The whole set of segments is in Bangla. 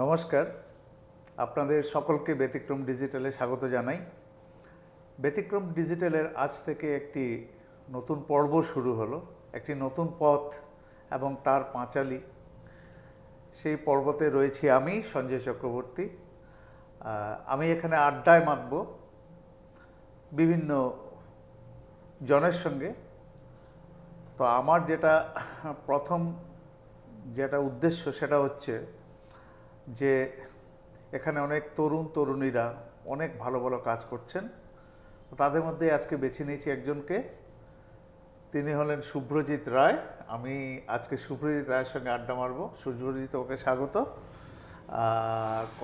নমস্কার, আপনাদের সকলকে ব্যতিক্রম ডিজিটালে স্বাগত জানাই। ব্যতিক্রম ডিজিটালের আজ থেকে একটি নতুন পর্ব শুরু হলো, একটি নতুন পথ এবং তার পাঁচালী। সেই পর্বতে রয়েছি আমি, সঞ্জয় চক্রবর্তী। আমি এখানে আড্ডায় মাতব বিভিন্ন জনের সঙ্গে। তো আমার প্রথম উদ্দেশ্য সেটা হচ্ছে যে এখানে অনেক তরুণীরা অনেক ভালো ভালো কাজ করছেন। তাদের মধ্যে আজকে বেছে নিয়েছি একজনকে। তিনি হলেন শুভ্রজিৎ রায়। আমি আজকে শুভ্রজিৎ রায়ের সঙ্গে আড্ডা মারব। শুভ্রজিৎ, ওকে স্বাগত।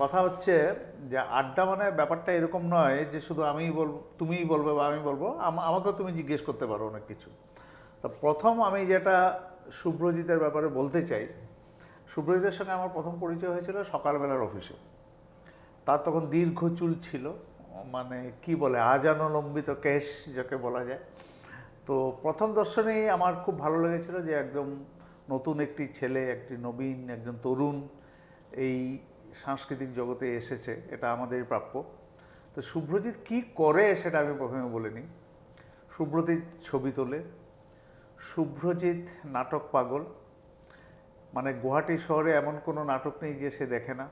কথা হচ্ছে যে আড্ডা মানে ব্যাপারটা এরকম নয় যে শুধু আমিই বলবো, তুমিই বলবে বা আমি বলবো, আমাকেও তুমি জিজ্ঞেস করতে পারো অনেক কিছু। তো প্রথম আমি যেটা শুভ্রজিতের ব্যাপারে বলতে চাই, শুভ্রজিতের সঙ্গে আমার প্রথম পরিচয় হয়েছিল সকালবেলার অফিসে। তার তখন দীর্ঘ চুল ছিল, মানে কি বলে আজানুলম্বিত কেশ যাকে বলা যায়। তো প্রথম দর্শনেই আমার খুব ভালো লেগেছিল যে একদম নতুন একটি ছেলে, একটি নবীন, একজন তরুণ এই সাংস্কৃতিক জগতে এসেছে, এটা আমাদেরই প্রাপ্য। তো শুভ্রজিৎ কি করে সেটা আমি প্রথমে বলে নিই। শুভ্রজিৎ ছবি তোলে, শুভ্রজিৎ নাটক পাগল। মানে গুয়াহাটি শহরে এমন কোনো নাটক নেই যে সে দেখে না,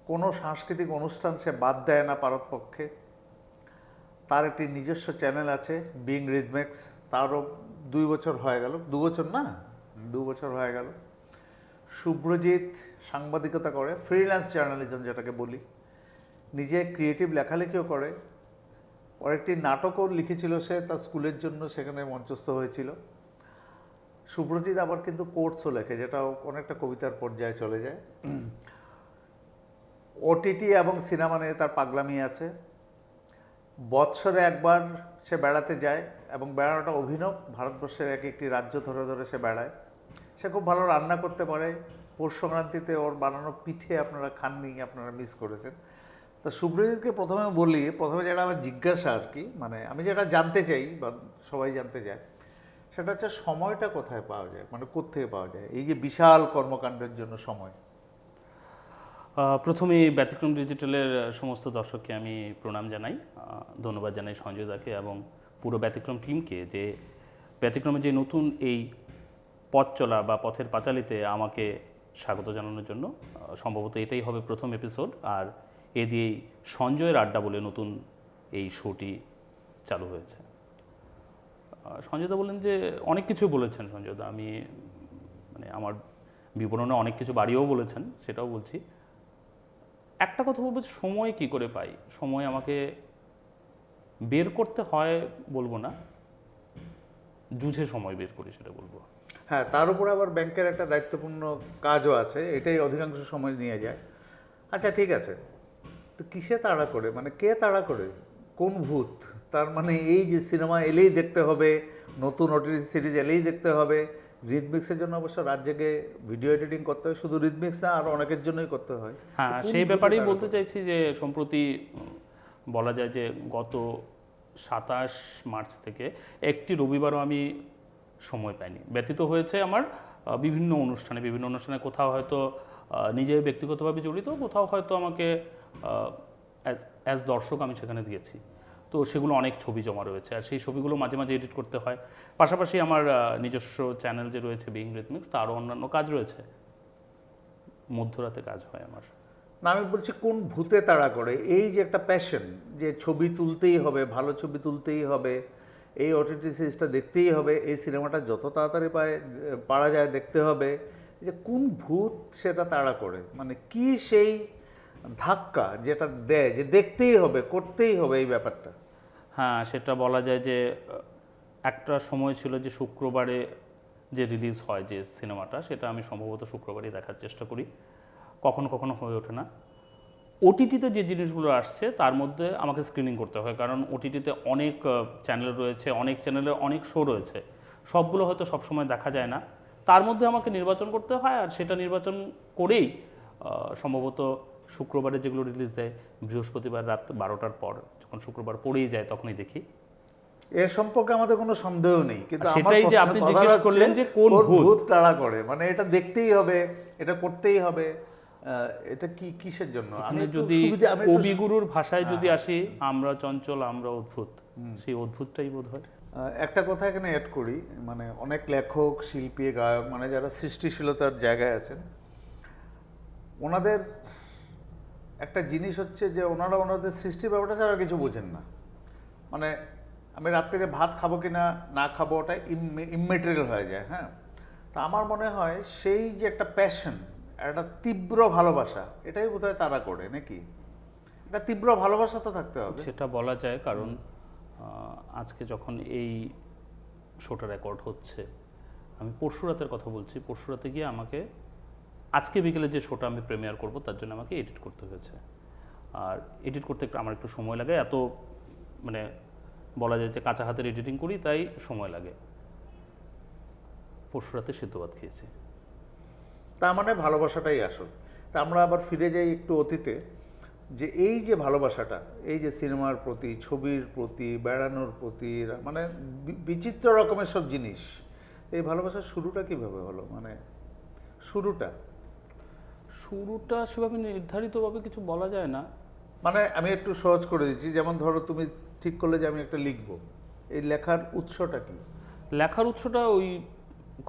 কোনো সাংস্কৃতিক অনুষ্ঠান সে বাদ দেয় না পারতপক্ষে। তার একটি নিজস্ব চ্যানেল আছে, বিং রিদমেক্স। তারও 2 বছর হয়ে গেল, 2 বছর না, 2 বছর হয়ে গেল। শুভ্রজিৎ সাংবাদিকতা করে, ফ্রিল্যান্স জার্নালিজম যেটাকে বলি। নিজে ক্রিয়েটিভ লেখালেখিও করে। ওর একটি নাটকও লিখেছিল সে তার স্কুলের জন্য, সেখানে মঞ্চস্থ হয়েছিল। শুভ্রজিৎ আবার কিন্তু কোর্সও লেখে, যেটা অনেকটা কবিতার পর্যায়ে চলে যায়। ওটিটি এবং সিনেমা নিয়ে তার পাগলামি আছে। বৎসরে একবার সে বেড়াতে যায়, এবং বেড়ানোটা অভিনব। ভারতবর্ষের একটি রাজ্য ধরে ধরে সে বেড়ায়। সে খুব ভালো রান্না করতে পারে। পৌষ সংক্রান্তিতে ওর বানানো পিঠে আপনারা খাননি, আপনারা মিস করেছেন। তো শুভ্রজিৎকে প্রথমে যেটা আমার জিজ্ঞাসা আর কি, মানে আমি যেটা জানতে চাই বা সবাই জানতে চায়, সেটা হচ্ছে সময়টা কোথায় পাওয়া যায়, মানে কোত্থেকে পাওয়া যায় এই যে বিশাল কর্মকাণ্ডের জন্য সময়। প্রথমেই ব্যতিক্রম ডিজিটালের সমস্ত দর্শককে আমি প্রণাম জানাই, ধন্যবাদ জানাই সঞ্জয় দাকে এবং পুরো ব্যতিক্রম টিমকে যে ব্যতিক্রমের যে নতুন এই পথ চলা বা পথের পাঁচালীতে আমাকে স্বাগত জানানোর জন্য। সম্ভবত এটাই হবে প্রথম এপিসোড, আর এ দিয়েই সঞ্জয়ের আড্ডা বলে নতুন এই শোটি চালু হয়েছে। সঞ্জয়দা বললেন যে অনেক কিছু বলেছেন সঞ্জয়দা, আমি মানে আমার বিবরণে অনেক কিছু বাড়িয়েও বলেছেন, সেটাও বলছি। একটা কথা বলবো, সময় কি করে পাই, সময় আমাকে বের করতে হয় বলবো না, যুঝে সময় বের করি সেটা বলবো। হ্যাঁ, তার উপরে আবার ব্যাংকের একটা দায়িত্বপূর্ণ কাজও আছে, এটাই অধিকাংশ সময় নিয়ে যায়। আচ্ছা ঠিক আছে, তো কিসে তাড়া করে, মানে কে তাড়া করে, কোন ভূত? তার মানে এই যে সিনেমা এলেই দেখতে হবে, নতুন ওটিটি সিরিজ এলেই দেখতে হবে। রিদমিক্সের জন্য অবশ্য রাত জেগে ভিডিও এডিটিং করতে হয়, শুধু রিদমিক্স না, আর অনেকের জন্যই করতে হয়। হ্যাঁ, সেই ব্যাপারেই বলতে চাইছি যে সম্প্রতি বলা যায় যে গত 27 মার্চ থেকে একটি রবিবারও আমি সময় পাইনি। ব্যতীত হয়েছে আমার বিভিন্ন অনুষ্ঠানে কোথাও হয়তো নিজে ব্যক্তিগতভাবে জড়িত, কোথাও হয়তো আমাকে অ্যাজ দর্শক আমি সেখানে দিয়েছি। তো সেগুলো অনেক ছবি জমা রয়েছে, আর সেই ছবিগুলো মাঝে মাঝে এডিট করতে হয়। পাশাপাশি আমার নিজস্ব চ্যানেল যে রয়েছে বিং রিদমিক্স, তারও অন্যান্য কাজ রয়েছে, মধ্যরাতে কাজ হয় আমার। না, আমি বলছি কোন ভূতে তাড়া করে, এই যে একটা প্যাশন, যে ছবি তুলতেই হবে, ভালো ছবি তুলতেই হবে, এই ওটিটি সিরিজটা দেখতেই হবে, এই সিনেমাটা যত তাড়াতাড়ি পারা যায় দেখতে হবে, যে কোন ভূত সেটা তাড়া করে, মানে কি সেই ধাক্কা যেটা দেয় যে দেখতেই হবে, করতেই হবে এই ব্যাপারটা? হ্যাঁ, সেটা বলা যায় যে একটা সময় ছিল যে শুক্রবারে যে রিলিজ হয় যে সিনেমাটা, সেটা আমি সম্ভবত শুক্রবারই দেখার চেষ্টা করি, কখনো কখনো হয়ে ওঠে না। ওটিটিতে যে জিনিসগুলো আসছে তার মধ্যে আমাকে স্ক্রিনিং করতে হয়, কারণ ওটিটিতে অনেক চ্যানেল রয়েছে, অনেক চ্যানেলের অনেক শো রয়েছে, সবগুলো হয়তো সবসময় দেখা যায় না। তার মধ্যে আমাকে নির্বাচন করতে হয়, আর সেটা নির্বাচন করেই সম্ভবত শুক্রবারে যেগুলো রিলিজ দেয়, বৃহস্পতিবার রাত 12টার পর যখন শুক্রবার পড়েই যায় তখনই দেখি। এর সম্পর্কে আমাদের কোনো সন্দেহ নেই, কিন্তু সেটাই যে আপনি জিজ্ঞেস করলেন যে কোন ভূত তাড়া করে, মানে এটা দেখতেই হবে, এটা করতেই হবে, এটা কি কিসের জন্য? আমি যদি কবিগুরুর ভাষায় যদি আসি, আমরা চঞ্চল আমরা অদ্ভুত, সেই অদ্ভুতটাই বোধ হয়। একটা কথা এখানে অ্যাড করি, মানে অনেক লেখক, শিল্পী, গায়ক, মানে যারা সৃষ্টিশীলতার জায়গায় আছেন, ওনাদের একটা জিনিস হচ্ছে যে ওনারা ওনাদের সৃষ্টির ব্যাপারটা ছাড়া কিছু বোঝেন না। মানে আমি রাত্রিরে ভাত খাবো কি না না খাবো ওটা ইমমেটেরিয়াল হয়ে যায়। হ্যাঁ, তা আমার মনে হয় সেই যে একটা প্যাশন, একটা তীব্র ভালোবাসা, এটাই বোধহয় তারা করে নাকি? একটা তীব্র ভালোবাসা তো থাকতে হবে। সেটা বলা যায়, কারণ আজকে যখন এই শোটা রেকর্ড হচ্ছে, আমি পরশুরাতের কথা বলছি, পরশুরাতে গিয়ে আমাকে আজকে বিকেলে যে শোটা আমি প্রিমিয়ার করব তার জন্য আমাকে এডিট করতে হয়েছে। আর এডিট করতে আমার একটু সময় লাগে, এত মানে বলা যায় যে কাঁচা হাতের এডিটিং করি, তাই সময় লাগে। পরশুরাতে সিদ্ধ ভাত খেয়েছি। তার মানে ভালোবাসাটাই আসল। তা আমরা আবার ফিরে যাই একটু অতীতে, যে এই যে ভালোবাসাটা, এই যে সিনেমার প্রতি, ছবির প্রতি, বেড়ানোর প্রতি, মানে বিচিত্র রকমের সব জিনিস, এই ভালোবাসার শুরুটা কিভাবে হলো? মানে শুরুটা সেভাবে নির্ধারিতভাবে কিছু বলা যায় না। মানে আমি একটু সহজ করে দিচ্ছি, যেমন ধরো তুমি ঠিক করলে যে আমি একটা লিখবো, এই লেখার উৎসটা কি? লেখার উৎসটা ওই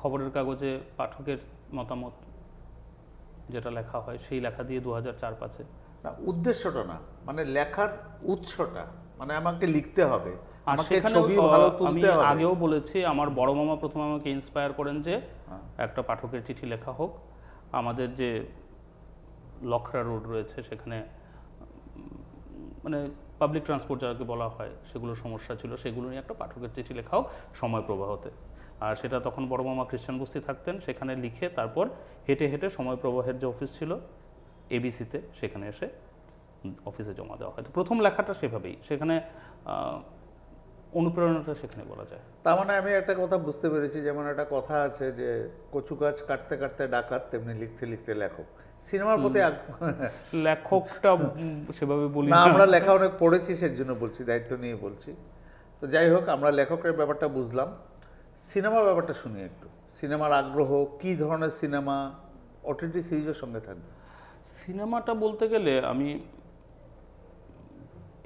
খবরের কাগজে পাঠকের মতামত যেটা লেখা হয়, সেই লেখা দিয়ে 2004-05-এ। না, উদ্দেশ্যটা না, মানে লেখার উৎসটা, মানে আমাকে লিখতে হবে, আমাকে ছবি ভালো তুলতে হবে। আমি আগেও বলেছি, আমার বড় মামা প্রথমে আমাকে ইন্সপায়ার করেন যে একটা পাঠকের চিঠি লেখা হোক। আমাদের যে লখরা রোড রয়েছে সেখানে মানে পাবলিক ট্রান্সপোর্ট যাকে বলা হয়, সেগুলোর সমস্যা ছিল, সেগুলো নিয়ে একটা পাঠকের চিঠি লেখা হোক সময় প্রবাহতে। আর সেটা তখন বড় মামা খ্রিস্টান বস্তি থাকতেন, সেখানে লিখে তারপর হেঁটে হেঁটে সময় প্রবাহের যে অফিস ছিল এবিসিতে, সেখানে এসে অফিসে জমা দেওয়া হয়। তো প্রথম লেখাটা সেভাবেই, সেখানে অনুপ্রেরণাটা সেখানে বলা যায়। তার মানে আমি একটা কথা বুঝতে পেরেছি, যেমন একটা কথা আছে যে কচু গাছ কাটতে কাটতে ডাকাত, তেমনি লিখতে লিখতে লেখক। সিনেমার প্রতি লেখকটা সেভাবে বলি না, আমরা লেখা অনেক পড়েছি, সেই জন্য বলছি, দায়িত্ব নিয়ে বলছি। তো যাই হোক, আমরা লেখকের ব্যাপারটা বুঝলাম, সিনেমার ব্যাপারটা শুনি একটু। সিনেমার আগ্রহ, কি ধরনের সিনেমা, ওটিটি সিরিজের সঙ্গে থাকবে? সিনেমাটা বলতে গেলে আমি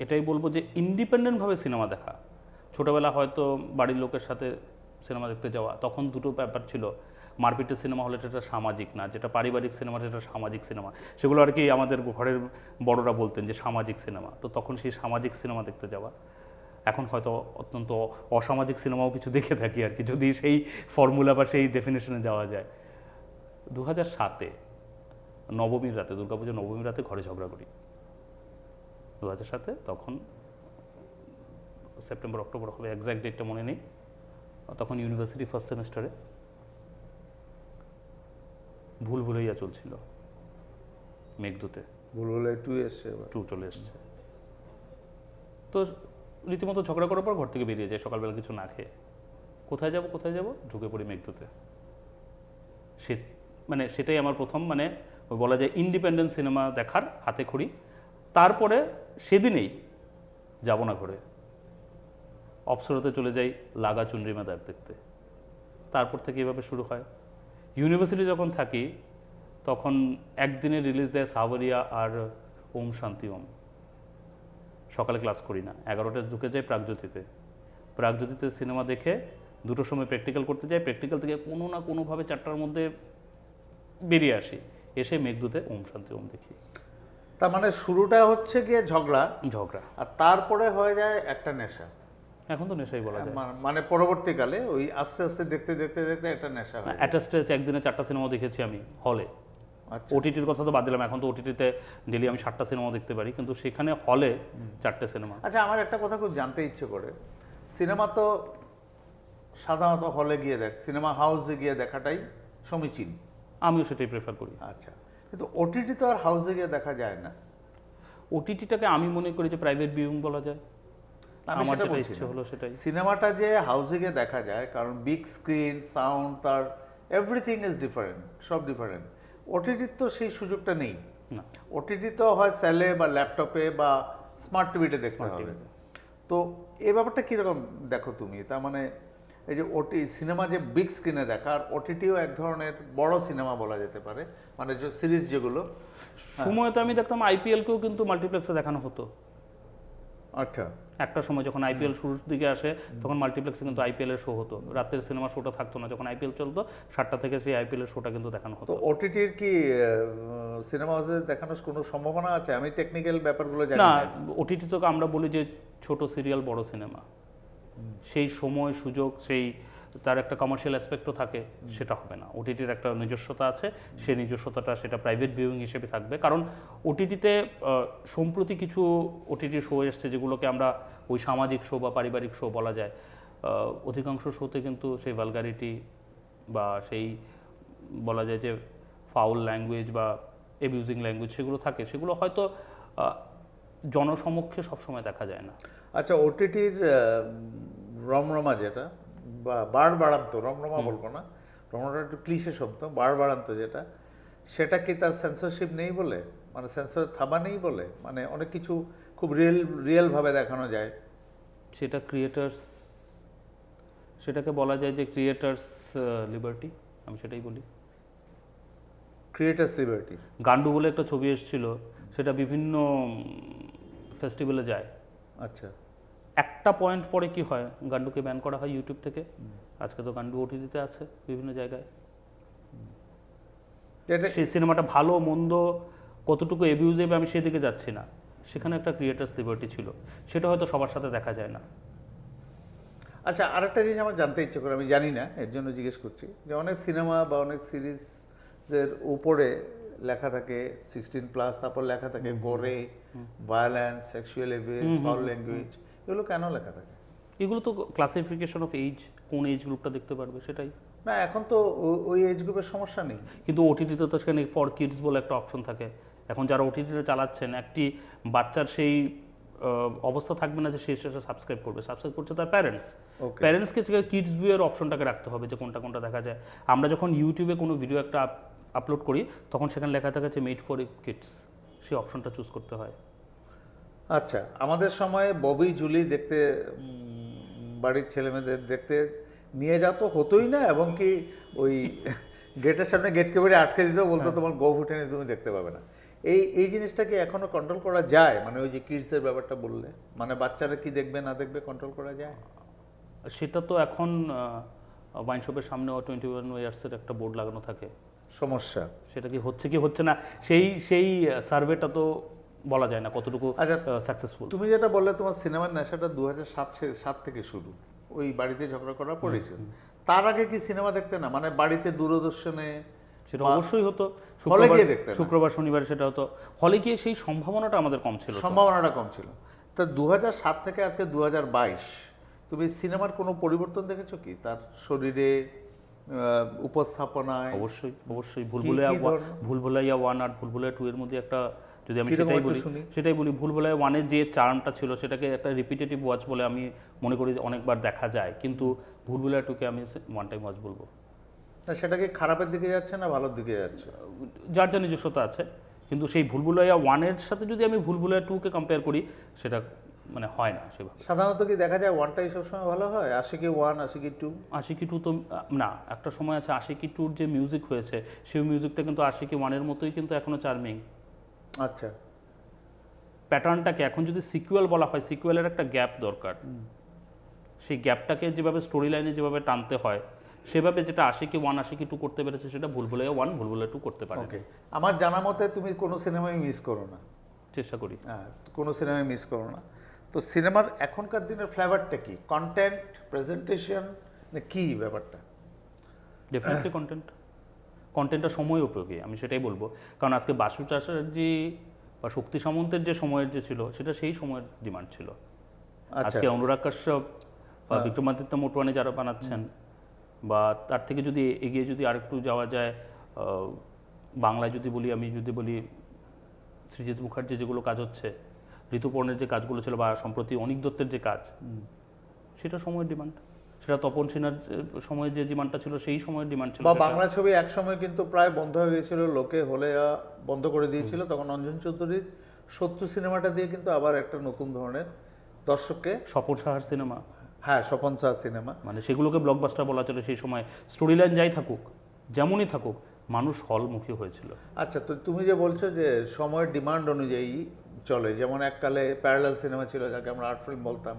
এটাই বলবো যে ইন্ডিপেন্ডেন্টভাবে সিনেমা দেখা। ছোটোবেলা হয়তো বাড়ির লোকের সাথে সিনেমা দেখতে যাওয়া, তখন দুটো ব্যাপার ছিল, মারপিটের সিনেমা হলে এটা সামাজিক না, যেটা পারিবারিক সিনেমা সেটা সামাজিক সিনেমা। সেগুলো আর কি আমাদের ঘরের বড়রা বলতেন যে সামাজিক সিনেমা, তো তখন সেই সামাজিক সিনেমা দেখতে যাওয়া। এখন হয়তো অত্যন্ত অসামাজিক সিনেমাও কিছু দেখে থাকি আর কি, যদি সেই ফর্মুলা বা সেই ডেফিনেশনে যাওয়া যায়। 2007-এ নবমীর রাতে, দুর্গাপুজোর নবমীর রাতে ঘরে ঝগড়া করি 2007-এ। তখন সেপ্টেম্বর অক্টোবর হবে, এক্স্যাক্ট ডেটটা মনে নেই। তখন ইউনিভার্সিটি ফার্স্ট সেমিস্টারে ভুলভুলাইয়া চলছিল মেঘদূতে, ভুলভুলাইয়া 2 এসছে, 2 চলে এসছে। তো রীতিমতো ঝগড়া করার পর ঘর থেকে বেরিয়ে যায় সকালবেলা কিছু না খেয়ে। কোথায় যাব, ঢুকে পড়ি মেঘদূতে। মানে সেটাই আমার প্রথম, মানে বলা যায় ইন্ডিপেন্ডেন্ট সিনেমা দেখার হাতে খড়ি। তারপরে সেদিনেই যাব না ঘরে, অপসরতে চলে যাই লাগা চুনরিমা দাগ দেখতে। তারপর থেকে এভাবে শুরু হয়। ইউনিভার্সিটি যখন থাকি তখন একদিনে রিলিজ দেয় সাভারিয়া আর ওম শান্তি ওম। সকালে ক্লাস করি না, 11টায় ঢুকে যাই প্রাগজ্যোতিতে সিনেমা দেখে 2টোর সময় প্র্যাকটিক্যাল করতে যাই, প্র্যাকটিক্যাল থেকে কোনো না কোনোভাবে 4টার মধ্যে বেরিয়ে আসি, এসে মেঘদূতে ওম শান্তি ওম দেখি। তার মানে শুরুটা হচ্ছে গিয়ে ঝগড়া, আর তারপরে হয়ে যায় একটা নেশা। এখন তো নেশাই বলা যায়, মানে পরবর্তীকালে ওই আস্তে আস্তে দেখতে দেখতে দেখতে একটা নেশা হয়। অ্যাটাস্টেজ একদিনে 4টা সিনেমা দেখেছি আমি হলে। ওটিটির কথা তো বাদ দিলাম, এখন তো ওটিটিতে ডেলি আমি 7টা সিনেমা দেখতে পারি, কিন্তু সেখানে হলে 4টে সিনেমা। আচ্ছা, আমার একটা কথা খুব জানতে ইচ্ছে করে, সিনেমা তো সাধারণত হলে গিয়ে সিনেমা হাউসে গিয়ে দেখাটাই সমীচীন, আমিও সেটাই প্রেফার করি। আচ্ছা, কিন্তু ওটিটি তো আর হাউসে গিয়ে দেখা যায় না। ওটিটিটাকে আমি মনে করি যে প্রাইভেট ভিউইং বলা যায়। আমার যেটা ইচ্ছে হলো সেটাই। সিনেমাটা যে হাউসে গিয়ে দেখা যায়, কারণ বিগ স্ক্রিন, সাউন্ড, তার এভরিথিং ইজ ডিফারেন্ট, সব ডিফারেন্ট। ওটিটির তো সেই সুযোগটা নেই। ওটিটি তো হয় সেলে বা ল্যাপটপে বা স্মার্ট টিভিতে দেখতে হবে। তো এই ব্যাপারটা কীরকম দেখো তুমি? তার মানে এই যে সিনেমা যে বিগ স্ক্রিনে দেখা, আর ওটিটিও এক ধরনের বড় সিনেমা বলা যেতে পারে, মানে যে সিরিজ যেগুলো। সময়তে আমি দেখতাম আইপিএলকেও কিন্তু মাল্টিপ্লেক্সে দেখানো হতো। আচ্ছা, একটা সময় যখন আইপিএল শুরুর দিকে আসে তখন মাল্টিপ্লেক্সে কিন্তু আইপিএল এর শো হতো, রাতের সিনেমা শোটা থাকতো না, যখন আইপিএল চলতো 7টা থেকে সেই আইপিএল এর শোটা কিন্তু দেখানো হতো। তো ওটিটির কি সিনেমা হাউসে দেখানোর কোনো সম্ভাবনা আছে? আমি টেকনিক্যাল ব্যাপারগুলো জানি না, না। ওটিটি তো আমরা বলি যে ছোট সিরিয়াল বড় সিনেমা, সেই সময় সুযোগ, সেই তার একটা কমার্শিয়াল অ্যাসপেক্টও থাকে, সেটা হবে না। ওটিটির একটা নিজস্বতা আছে, সেই নিজস্বতাটা সেটা প্রাইভেট ভিউইং হিসেবে থাকবে। কারণ ওটিটিতে সম্প্রতি কিছু ওটিটি শো এসছে যেগুলোকে আমরা ওই সামাজিক শো বা পারিবারিক শো বলা যায়। অধিকাংশ শোতে কিন্তু সেই ভালগারিটি বা সেই বলা যায় যে ফাউল ল্যাঙ্গুয়েজ বা অ্যাবিউজিং ল্যাঙ্গুয়েজ সেগুলো থাকে, সেগুলো হয়তো জনসমক্ষে সবসময় দেখা যায় না। আচ্ছা, ওটিটির রমরমা যেটা, বা বাড়ান্ত, রমরমা বলবো না, রমরমা একটু ক্লিশে শব্দ, বাড়ান্ত যেটা, সেটা কি তার সেন্সরশিপ নেই বলে, মানে সেন্সর থাবা নেই বলে, মানে অনেক কিছু খুব রিয়েলভাবে দেখানো যায়? সেটা ক্রিয়েটার্স, সেটাকে বলা যায় যে ক্রিয়েটার্স লিবার্টি, আমি সেটাই বলি। Creators liberty. গান্ডু বলে একটা ছবি এসেছিল, সেটা বিভিন্ন ফেস্টিভ্যালে যায়। আচ্ছা, একটা পয়েন্ট পরে কি হয়, গান্ডুকে ব্যান করা হয় ইউটিউব থেকে। আজকে তো গান্ডু ওটিটিতে আছে বিভিন্ন জায়গায়। সেই সিনেমাটা ভালো মন্দ কতটুকু অ্যাবিউজিভ আমি সেদিকে যাচ্ছি না, সেখানে একটা ক্রিয়েটার্স লিবার্টি ছিল, সেটা হয়তো সবার সাথে দেখা যায় না। আচ্ছা, আরেকটা জিনিস আমার জানতে ইচ্ছে করে, আমি জানি না, এর জন্য জিজ্ঞেস করছি, যে অনেক সিনেমা বা অনেক সিরিজের উপরে লেখা থাকে 16+, তারপর লেখা থাকে gore, violence, sexual abuse, foul language, এগুলো কেন লেখা থাকে? এগুলো তো ক্লাসিফিকেশন অফ এজ, কোন এজ গ্রুপটা দেখতে পারবে সেটাই। না, এখন তো ওই এজ গ্রুপের সমস্যা নেই। কিন্তু ওটিটিতে তো সেখানে ফর কিডস বলে একটা অপশন থাকে। এখন যারা ওটিটিতে চালাচ্ছেন, একটি বাচ্চার সেই অবস্থা থাকবে না যে সে সেটা সাবস্ক্রাইব করছে তার প্যারেন্টস। প্যারেন্টসকে কিডস ভিউয়ের অপশনটাকে রাখতে হবে যে কোনটা কোনটা দেখা যায়। আমরা যখন ইউটিউবে কোনো ভিডিও একটা আপলোড করি তখন সেখানে লেখা থাকে যে মেড ফর কিডস, সেই অপশনটা চুজ করতে হয়। আচ্ছা, আমাদের সময় ববি জুলি দেখতে বাড়ির ছেলেমেয়েদের দেখতে নিয়ে যাওয়া তো হতোই না, এবং কি ওই গেটের সামনে গেটকে বেড়ে আটকে দিত, বলতো তোমার গো ফুটেনি, তুমি দেখতে পাবে না। এই জিনিসটা কি এখনো কন্ট্রোল করা যায়? মানে ওই যে কিডসের ব্যাপারটা বললে, মানে বাচ্চারা কি দেখবে না দেখবে কন্ট্রোল করা যায়? সেটা তো এখন ওয়াইন শপের সামনে 21 ইয়ার্সের একটা বোর্ড লাগানো থাকে। সমস্যা সেটা কি হচ্ছে না, সেই সার্ভেটা তো বলা যায় না কতটুকু সাকসেসফুল। তুমি যেটা বললে তোমার সিনেমার নেশাটা 2007 থেকে শুরু, ওই বাড়িতে ঝগড়া করা পড়েছে, তার আগে কি সিনেমা দেখতে না? মানে বাড়িতে দূরদর্শনে সেটা অবশ্যই হতো, হলে গিয়ে দেখতে না? শুক্রবার শনিবার সেটা হতো, হলে গিয়ে সেই সম্ভাবনাটা আমাদের কম ছিল, সম্ভাবনাটা কম ছিল। তা 2007 থেকে আজকে 2022, তুমি সিনেমার কোনো পরিবর্তন দেখেছো কি তার শরীরে, উপস্থাপনায়? অবশ্যই ভুলভুলাইয়া 1 আর ভুলভুলাইয়া 2 এর মধ্যে একটা, যদি আমি সেটাই বলি, ভুলভুলাইয়া 1 এর যে চার্মটা ছিল সেটাকে একটা রিপিটেটিভ ওয়াচ বলে আমি মনে করি অনেকবার দেখা যায়, কিন্তু ভুলভুলাইয়া 2 কে আমি ওয়ান টাইম ওয়াচ বলবো। সেটা কি খারাপের দিকে যাচ্ছে না ভালোর দিকে যাচ্ছে? যার যা নিজস্বতা আছে, কিন্তু সেই ভুলভুলাইয়া 1 এর সাথে যদি আমি ভুলভুলাইয়া 2 কে কম্পেয়ার করি, সেটা মানে হয় না সেভাবে। সাধারণত কি দেখা যায় 1টাই সবসময় ভালো হয়? আশিকি 1, আশিকি 2? আশিকি 2 তো না, একটা সময় আছে আশিকি 2 যে মিউজিক হয়েছে সেই মিউজিকটা কিন্তু আশিকি 1 এর মতোই কিন্তু এখনো চার্মিং। আচ্ছা, প্যাটার্নটাকে এখন যদি সিকুয়েল বলা হয়, সিকুয়েলের একটা গ্যাপ দরকার, সেই গ্যাপটাকে যেভাবে স্টোরি লাইনে যেভাবে টানতে হয় সেভাবে যেটা আশিকি 1 আশিকি 2 করতে পেরেছে, সেটা ভুলভুলাইয়া 1 ভুলভুলাইয়া 2 করতে পারে। ওকে, আমার জানা মতে তুমি কোনো সিনেমায় মিস করো না? চেষ্টা করি। হ্যাঁ, কোনো সিনেমায় মিস করো না। তো সিনেমার এখনকার দিনের ফ্লেভারটা কি? কন্টেন্ট, প্রেজেন্টেশন, না কি ব্যাপারটা? ডেফিনেটলি কন্টেন্টটা সময় উপযোগী, আমি সেটাই বলবো। কারণ আজকে বাসু চ্যাটার্জি বা শক্তি সামন্তের যে সময়ের যে ছিল, সেটা সেই সময়ের ডিমান্ড ছিল। আজকে অনুরাগ কাশ্যপ বা বিক্রমাদিত্য মোটওয়ানি যারা বানাচ্ছেন, বা তার থেকে যদি এগিয়ে যদি আরেকটু যাওয়া যায়, বাংলায় যদি বলি, আমি যদি বলি সৃজিত মুখার্জির যেগুলো কাজ হচ্ছে, ঋতুপর্ণের যে কাজগুলো ছিল, বা সম্প্রতি অনিক দত্তের যে কাজ, সেটা সময়ের ডিমান্ড। সেটা তপন সিনহার সময়ে যে ডিমান্ডটা ছিল সেই সময়ের ডিমান্ড ছিল। বা বাংলা ছবি এক সময় কিন্তু প্রায় বন্ধ হয়ে গিয়েছিল, লোকে হলে বন্ধ করে দিয়েছিল, তখন অঞ্জন চৌধুরীর শত্রু সিনেমাটা দিয়ে কিন্তু আবার একটা নতুন ধরনের দর্শককে, স্বপন সাহার সিনেমা, হ্যাঁ, স্বপন শাহ সিনেমা। মানে সেগুলোকে ব্লকবাস্টার বলা চলে সেই সময়। স্টোরি লাইন যাই থাকুক, যেমনই থাকুক, মানুষ হলমুখী হয়েছিল। আচ্ছা, তো তুমি যে বলছো যে সময়ের ডিমান্ড অনুযায়ী চলে, যেমন এককালে প্যারালাল সিনেমা ছিল যাকে আমরা আর্ট ফিল্ম বলতাম,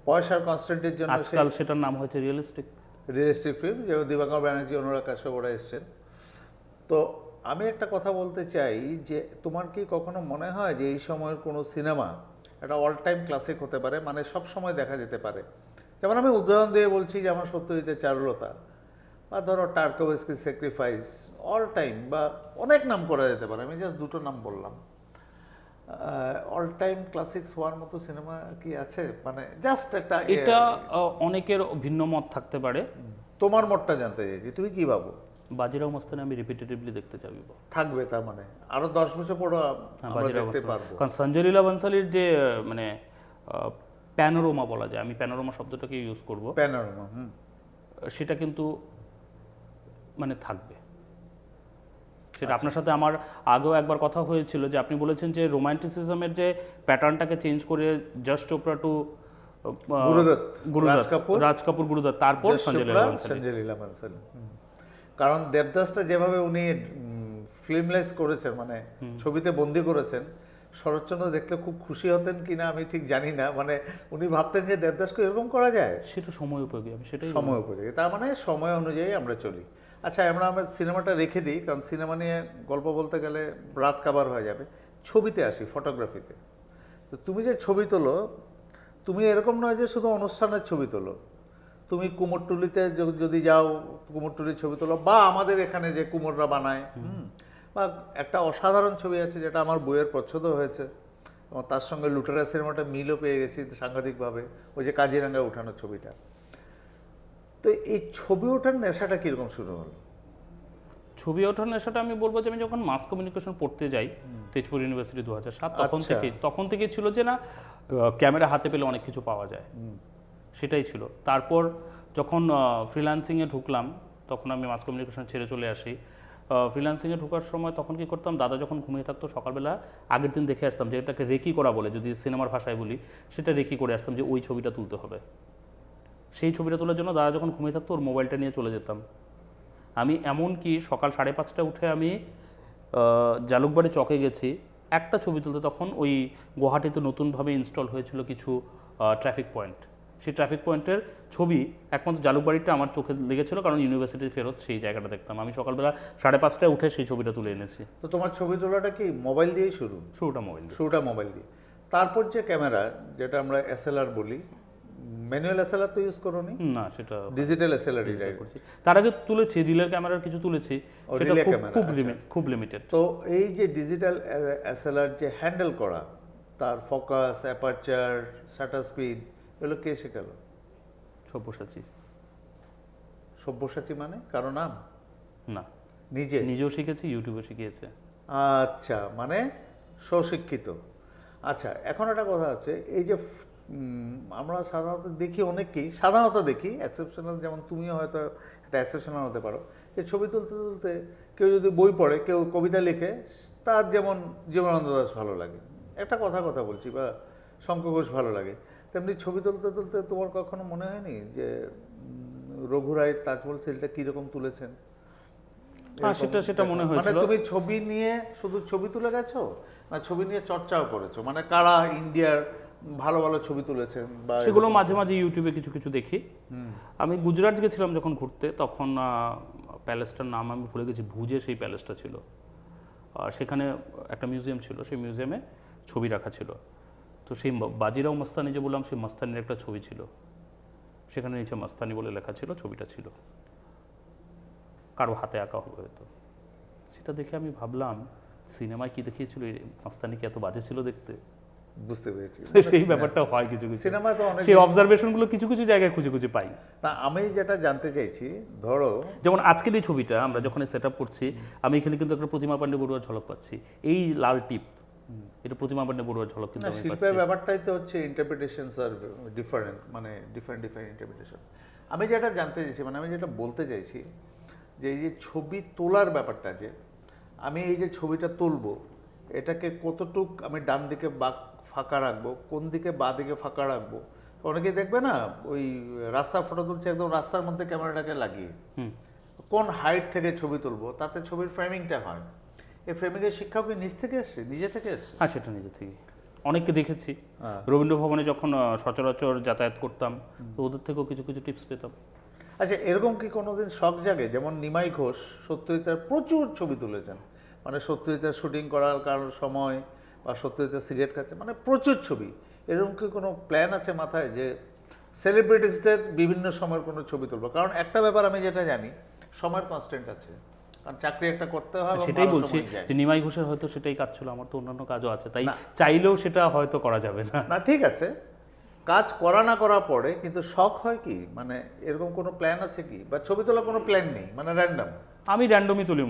পয়সার কনস্ট্যান্টের জন্য আজকাল সেটার নাম হয়েছে রিয়েলিস্টিক। রিয়েলিস্টিক ফিল্ম, যেমন দিবাকর ব্যানার্জি, অনুরাগ কাশ্যপ ওরা এসছেন। তো আমি একটা কথা বলতে চাই যে তোমার কি কখনো মনে হয় যে এই সময়ের কোনো সিনেমা একটা অল টাইম ক্লাসিক হতে পারে, মানে সব সময় দেখা যেতে পারে? যেমন আমি উদাহরণ দিয়ে বলছি যে আমার সত্যজিতের চারুলতা, বা ধরো টার্কোভস্কি স্যাক্রিফাইস, অল টাইম, বা অনেক নাম করা যেতে পারে, আমি জাস্ট দুটো নাম বললাম। অল টাইম ক্লাসিক্স হওয়ার মতো সিনেমা কি আছে? মানে জাস্ট একটা এটা অনেকের ভিন্ন মত থাকতে পারে। তোমার মতটা জানতে চাইছি, তুমি কি ভাবো? বাজিরাও মস্তানি আমি রিপিটেটিভলি দেখতে চাইব। থাকবে তার মানে আরো 10 বছর পর আমরা বাজিরাও দেখতে মস্তানি, পারবো। কারণ সঞ্জয় লীলা বনসালির যে মানে প্যানোরোমা বলা যায়, আমি প্যানোরোমা শব্দটাকে ইউজ করব, প্যানোরামা, সেটা কিন্তু মানে থাকবে। সেটা আপনার সাথে আমার আগেও একবার কথা হয়েছিল যে আপনি বলেছেন যে রোমান্টিসিজমের যে প্যাটার্নটাকে চেঞ্জ করে জাস্ট চোপড়া টু রাজ কাপুর, গুরুদত্ত, তারপর সঞ্জয় লীলা বানসালি। কারণ দেবদাসটা যেভাবে উনি ফিল্মলেস করেছেন, মানে ছবিতে বন্দি করেছেন, শরৎচন্দ্র দেখলে খুব খুশি হতেন কিনা আমি ঠিক জানি না, মানে উনি ভাবতেন যে দেবদাসকে এরকম করা যায়। সেটা সময় উপযোগী, আমি সেটাই সময় উপযোগী, তার মানে সময় অনুযায়ী আমরা চলি। আচ্ছা, আমরা আমার সিনেমাটা রেখে দিই, কারণ সিনেমা নিয়ে গল্প বলতে গেলে রাত কাবার হয়ে যাবে। ছবিতে আসি, ফটোগ্রাফিতে। তো তুমি যে ছবি তোলো, তুমি এরকম নয় যে শুধু অনুষ্ঠানের ছবি তোলো, তুমি কুমোরটুলিতে যদি যাও কুমোরটুলির ছবি তোলো, বা আমাদের এখানে যে কুমোররা বানায়, বা একটা অসাধারণ ছবি আছে যেটা আমার বইয়ের পছন্দ হয়েছে, এবং তার সঙ্গে লুটেরা সিনেমাটা মিলও পেয়ে গেছি সাংঘাতিকভাবে, ওই যে কাজিরাঙ্গা উঠানো ছবিটা। তো এই ছবি ওঠার নেশাটা কীরকম শুরু হলো? ছবি ওঠার নেশাটা আমি বলবো যে আমি যখন মাস কমিউনিকেশন পড়তে যাই তেজপুর ইউনিভার্সিটি 2007, তখন থেকে ছিল যে না ক্যামেরা হাতে পেলে অনেক কিছু পাওয়া যায়, সেটাই ছিল। তারপর যখন ফ্রিল্যান্সিংয়ে ঢুকলাম, তখন আমি মাস কমিউনিকেশন ছেড়ে চলে আসি। ফ্রিল্যান্সিংয়ে ঢোকার সময় তখন কি করতাম, দাদা যখন ঘুমিয়ে থাকতো সকালবেলা আগের দিন দেখে আসতাম, যেটাকে রেকি করা বলে যদি সিনেমার ভাষায় বলি, সেটা রেকি করে আসতাম যে ওই ছবিটা তুলতে হবে। সেই ছবিটা তোলার জন্য দাদা যখন ঘুমিয়ে থাকতো ওর মোবাইলটা নিয়ে চলে যেতাম। আমি এমনকি সকাল 5:30টায় উঠে আমি জালুকবাড়ি চকে গেছি একটা ছবি তুলতে। তখন ওই গুয়াহাটিতে নতুনভাবে ইনস্টল হয়েছিল কিছু ট্রাফিক পয়েন্ট, সেই ট্রাফিক পয়েন্টের ছবি একমাত্র জালুকবাড়িটা আমার চোখে লেগেছিল, কারণ ইউনিভার্সিটি ফেরত সেই জায়গাটা দেখতাম। আমি সকালবেলা 5:30টায় উঠে সেই ছবিটা তুলে এনেছি। তো তোমার ছবি তোলাটা কি মোবাইল দিয়েই শুরুটা মোবাইল দিয়ে? তারপর যে ক্যামেরা, যেটা আমরা এসএলআর বলি, ম্যানুয়াল এসএলআর তো ইউজ করোনি? না, সেটা ডিজিটাল এসএলআর করছি। তার আগে তুলেছি রিলের ক্যামেরার কিছু তুলেছি, সেটা খুব লিমিটেড। তো এই যে ডিজিটাল এসএলআর যে হ্যান্ডেল করা, তার ফোকাস, অ্যাপারচার, শাটার স্পিড, এগুলো কে শেখালো? সব্যসাচী মানে কারো নাম না, নিজেও শিখেছি, ইউটিউবে শিখিয়েছে। আচ্ছা, মানে স্বশিক্ষিত। আচ্ছা, এখন একটা কথা হচ্ছে, এই যে আমরা সাধারণত দেখি এক্সেপশনাল, যেমন তুমিও হয়তো একটা এক্সেপশনাল হতে পারো, যে ছবি তুলতে তুলতে কেউ যদি বই পড়ে, কেউ কবিতা লিখে, তার যেমন জীবনানন্দ দাশ ভালো লাগে, একটা কথা বলছি, বা শঙ্কর ঘোষ ভালো লাগে, তেমনি ছবি তুলতে তুলতে তোমার কখনো মনে হয়নি যে রঘু রায়ের তাজমহল সিলটা কীরকম তুলেছেন? সেটা মনে হয়েছিল। মানে তুমি ছবি নিয়ে শুধু ছবি তুলে গেছো, না ছবি নিয়ে চর্চাও করেছো? মানে কারা ইন্ডিয়ার ভালো ভালো ছবি তুলেছেন, বা সেগুলো মাঝে মাঝে ইউটিউবে কিছু দেখি। আমি গুজরাট গেছিলাম যখন ঘুরতে, তখন প্যালেসটার নাম আমি ভুলে গেছি, ভুজে সেই প্যালেসটা ছিল। সেখানে একটা মিউজিয়াম ছিল, সেই মিউজিয়ামে ছবি রাখা ছিল। তো সেই বাজিরাও মস্তানি যে বললাম, সেই মস্তানির একটা ছবি ছিল, সেখানে নিচে মস্তানি বলে লেখা ছিল, ছবিটা ছিল কারো হাতে আঁকা হবে হয়তো। সেটা দেখে আমি ভাবলাম সিনেমায় কি দেখিয়েছিল, মস্তানি কি এত বাজে ছিল দেখতে? বুঝতে পেরেছি, সেই ব্যাপারটা হয় কিছু সিনেমায় তো অনেক, সেই অবজারভেশনগুলো কিছু জায়গায় খুঁজে পাই না। আমি যেটা জানতে চাইছি, ধরো যেমন আজকের এই ছবিটা আমরা যখন সেট আপ করছি, আমি এখানে কিন্তু একটা প্রতিমা পাণ্ডে বড়ুয়ার ঝলক পাচ্ছি, এই লাল টিপ, এটা প্রতিমা পাণ্ডে বড়ুয়ার ঝলক কিন্তু আমি পাচ্ছি। শিল্পের ব্যাপারটাই তো হচ্ছে ইন্টারপ্রিটেশনস আর ডিফারেন্ট, মানে ডিফারেন্ট ইন্টারপ্রিটেশন। আমি যেটা জানতে চাইছি, মানে আমি যেটা বলতে চাইছি, যে এই যে ছবি তোলার ব্যাপারটা, যে আমি এই যে ছবিটা তুলবো, এটাকে কতটুক আমি ডান দিকে ফাঁকা রাখবো, কোন দিকে বাঁ দিকে ফাঁকা রাখবো, অনেকেই দেখবে না ওই রাস্তা ফটো তুলছে একদম রাস্তার মধ্যে ক্যামেরাটাকে লাগিয়ে, কোন হাইট থেকে ছবি তুলবো, তাতে ছবির ফ্রেমিংটা হয়। এই ফ্রেমিংয়ের শিক্ষাও কি নিজ থেকে এসছে, নিজে থেকে এসছে? হ্যাঁ, সেটা নিজে থেকে অনেককে দেখেছি। হ্যাঁ। রবীন্দ্র ভবনে যখন সচরাচর যাতায়াত করতাম, তো ওদের থেকেও কিছু কিছু টিপস পেতাম। আচ্ছা, এরকম কি কোনোদিন শখ জাগে? যেমন নিমাই ঘোষ সত্যজিতের প্রচুর ছবি তুলেছেন, মানে সত্যজিতের শুটিং করার কারণ সময় বা সত্যজিতের সিগারেট খাচ্ছে, মানে প্রচুর ছবি। এরকম কি কোনো প্ল্যান আছে মাথায় যে সেলিব্রিটিসদের বিভিন্ন সময়ের কোনো ছবি তুলবো? কারণ একটা ব্যাপার আমি যেটা জানি, সময়ের কনস্ট্যান্ট আছে, কারণ চাকরি একটা করতে হয় এবং সেটাই ভালো বলছি সময় যায়। যে নিমাই ঘোষের হয়তো সেটাই কাজ ছিল, আমার তো অন্যান্য কাজও আছে, তাই না। চাইলেও সেটা হয়তো করা যাবে না। না, ঠিক আছে, কাজ করা না করা পরে, কিন্তু শখ হয় কি, মানে এরকম কোনো প্ল্যান আছে কি, বা ছবি তোলার কোনো প্ল্যান নেই, মানে র্যান্ডম? আমি র্যান্ডমই তুলি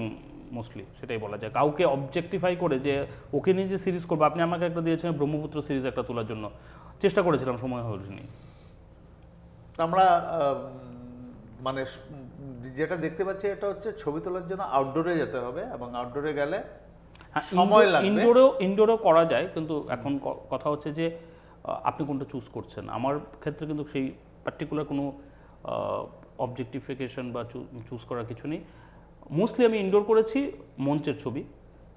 মোস্টলি, সেটাই বলা যায়। কাউকে অবজেক্টিফাই করে যে ওকে নিয়ে যে সিরিজ করবো, আপনি আমাকে একটা দিয়েছেন ব্রহ্মপুত্র সিরিজ একটা তোলার জন্য, চেষ্টা করেছিলাম, সময় হয়নি। আমরা মানে যেটা দেখতে পাচ্ছি এটা হচ্ছে ছবি তোলার জন্য আউটডোরে যেতে হবে, এবং আউটডোরে গেলে সময় লাগবে। ইনডোরেও করা যায়, কিন্তু এখন কথা হচ্ছে যে আপনি কোনটা চুজ করছেন। আমার ক্ষেত্রে কিন্তু সেই পার্টিকুলার কোনো অবজেক্টিফিকেশন বা চুজ করার কিছু নেই। মোস্টলি আমি ইনডোর করেছি মঞ্চের ছবি,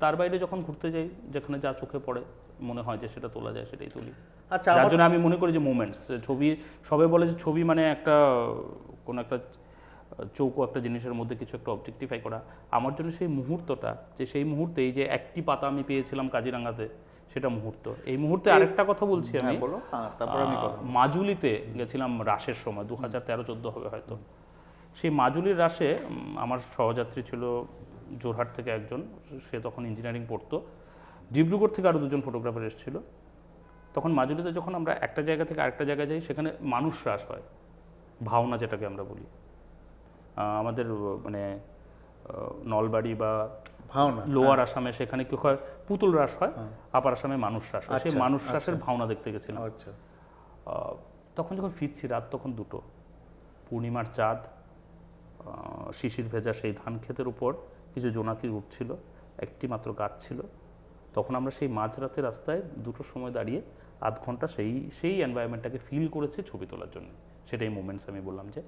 তার বাইরে যখন ঘুরতে যাই, যেখানে যা চোখে পড়ে মনে হয় যে সেটা তোলা যায় সেটাই তুলি। আচ্ছা, যার জন্য আমি মনে করি যে মোমেন্টস ছবি, সবাই বলে যে ছবি মানে একটা কোনো একটা চৌকো একটা জিনিসের মধ্যে কিছু একটা অবজেক্টিফাই করা। আমার জন্য সেই মুহূর্তটা, যে সেই মুহূর্তে এই যে একটি পাতা আমি পেয়েছিলাম কাজিরাঙ্গাতে, সেটা মুহূর্ত। এই মুহূর্তে আরেকটা কথা বলছি আমি, বলো, তারপর আমি কথা। মাজুলিতে গেছিলাম রাসের সময়, 2013-14 হবে হয়তো। সেই মাজুলির রাসে আমার সহযাত্রী ছিল জোরহাট থেকে একজন, সে তখন ইঞ্জিনিয়ারিং পড়তো। ডিব্রুগড় থেকে আরও দুজন ফটোগ্রাফার এসেছিল। তখন মাজুলিতে যখন আমরা একটা জায়গা থেকে আরেকটা জায়গায় যাই, সেখানে মানুষ রাস হয়, ভাওনা যেটাকে আমরা বলি। আমাদের মানে নলবাড়ি বা ভাওনা, লোয়ার আসামে সেখানে কি হয়, পুতুল রাস হয়, আপার আসামে মানুষ রাস হয়। সেই মানুষ রাসের ভাওনা দেখতে গেছিলাম। আচ্ছা, তখন যখন ফিরছি, রাত তখন 2টো, পূর্ণিমার চাঁদ, শিশির ভেজা সেই ধান ক্ষেতের উপর কিছু জোনাকি উঠছিল, একটি মাত্র গাছ ছিল। তখন আমরা সেই মাঝরাতের রাস্তায় 2টোর সময় দাঁড়িয়ে আধ ঘন্টা সেই এনভায়রনমেন্টটাকে ফিল করেছি ছবি তোলার জন্য। সেটাই মোমেন্টস। আমি বললাম যে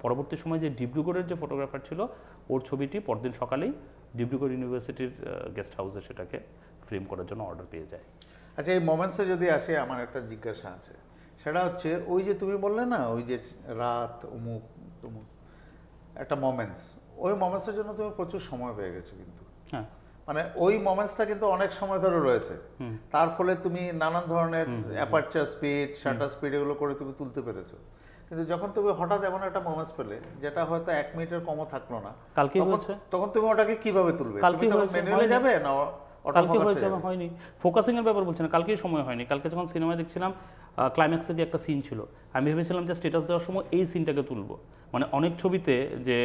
পরবর্তী সময় যে ডিব্রুগড়ের যে ফটোগ্রাফার ছিল, ওর ছবিটি পরদিন সকালেই ডিব্রুগড় ইউনিভার্সিটির গেস্ট হাউসে সেটাকে ফ্রেম করার জন্য অর্ডার পেয়ে যায়। আচ্ছা, এই মোমেন্টসে যদি আসে, আমার একটা জিজ্ঞাসা আছে, সেটা হচ্ছে ওই যে তুমি বললে না, ওই যে রাত অমুক তমুক একটা মোমেন্টস, ওই মোমেন্টসের জন্য তুমি প্রচুর সময় পেয়ে গেছো, কিন্তু হ্যাঁ, মানে ওই মোমেন্টসটা কিন্তু অনেক সময় ধরে রয়েছে, তার ফলে তুমি নানান ধরনের অ্যাপারচার স্পিড, শাটার স্পিড এগুলো করে তুমি তুলতে পেরেছো। কিন্তু যখন তুমি হঠাৎ এমন একটা মোমেন্টস পেলে যেটা হয়তো 1 মিনিটের কমও থাকলো না, কালকে হয়েছে। তখন তুমি ওটাকে কিভাবে তুলবে? কালকে তুমি তখন হয়েছে, ম্যানুয়ালি যাবে না কালকে হয়েছে বা হয়নি, ফোকাসিং এর ব্যাপার বলছি না, কালকেই সময় হয়নি। কালকে যখন সিনেমা দেখছিলাম, ক্লাইম্যাক্সে যে একটা সিন ছিল, আমি ভেবেছিলাম যে স্ট্যাটাস দেওয়ার সময় এই সিনটাকে তুলবো। মানে অনেক ছবিতে যে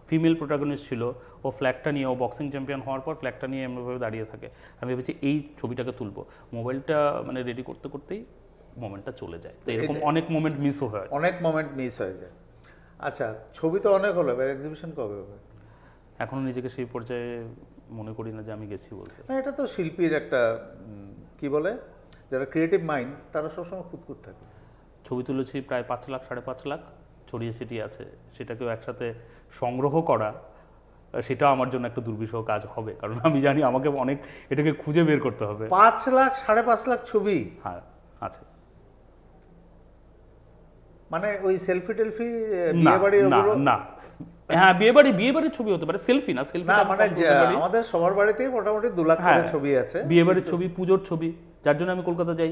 ফিমেল প্রোটাগনিস্ট ছিল, ও ফ্ল্যাগটা নিয়ে, ও বক্সিং চ্যাম্পিয়ন হওয়ার পর ফ্ল্যাগটা নিয়ে এমনভাবে দাঁড়িয়ে থাকে, আমি ভেবেছি এই ছবিটাকে তুলবো। মোবাইলটা মানে রেডি করতে করতেই মোমেন্টটা চলে যায়। তো এরকম অনেক মোমেন্ট মিসও হয়, অনেক মোমেন্ট মিস হয়ে যায়। আচ্ছা, ছবি তো অনেক হলো, এবার এক্সিবিশন কবে হবে? এখনও নিজেকে সেই পর্যায়ে মনে করি না যে আমি গেছি বলতে। না, এটা তো শিল্পীর একটা কি বলে, যারা ক্রিয়েটিভ মাইন্ড তারা সবসময় খুঁতখুত থাকে। ছবি তুলেছি প্রায় 5 লাখ 5.5 লাখ, ছড়িয়ে ছিটিয়ে আছে। সেটাকেও একসাথে সংগ্রহ করা, সেটাও আমার জন্য একটা দুর্বিষহ কাজ হবে, কারণ আমি জানি আমাকে অনেক এটাকে খুঁজে বের করতে হবে। 5 লাখ 5.5 লাখ ছবি? হ্যাঁ, আছে। মানে ওই সেলফি টেলফি, না বিয়ে বাড়ি ওগুলো? না, হ্যাঁ, বিয়ে বাড়ির ছবি হতে পারে, সেলফি না, সেলফি না, মানে আমাদের সবার বাড়িতেই মোটামুটি 2 লাখ করে ছবি আছে। বিয়ে বাড়ির ছবি, পুজোর ছবি, যার জন্য আমি কলকাতা যাই।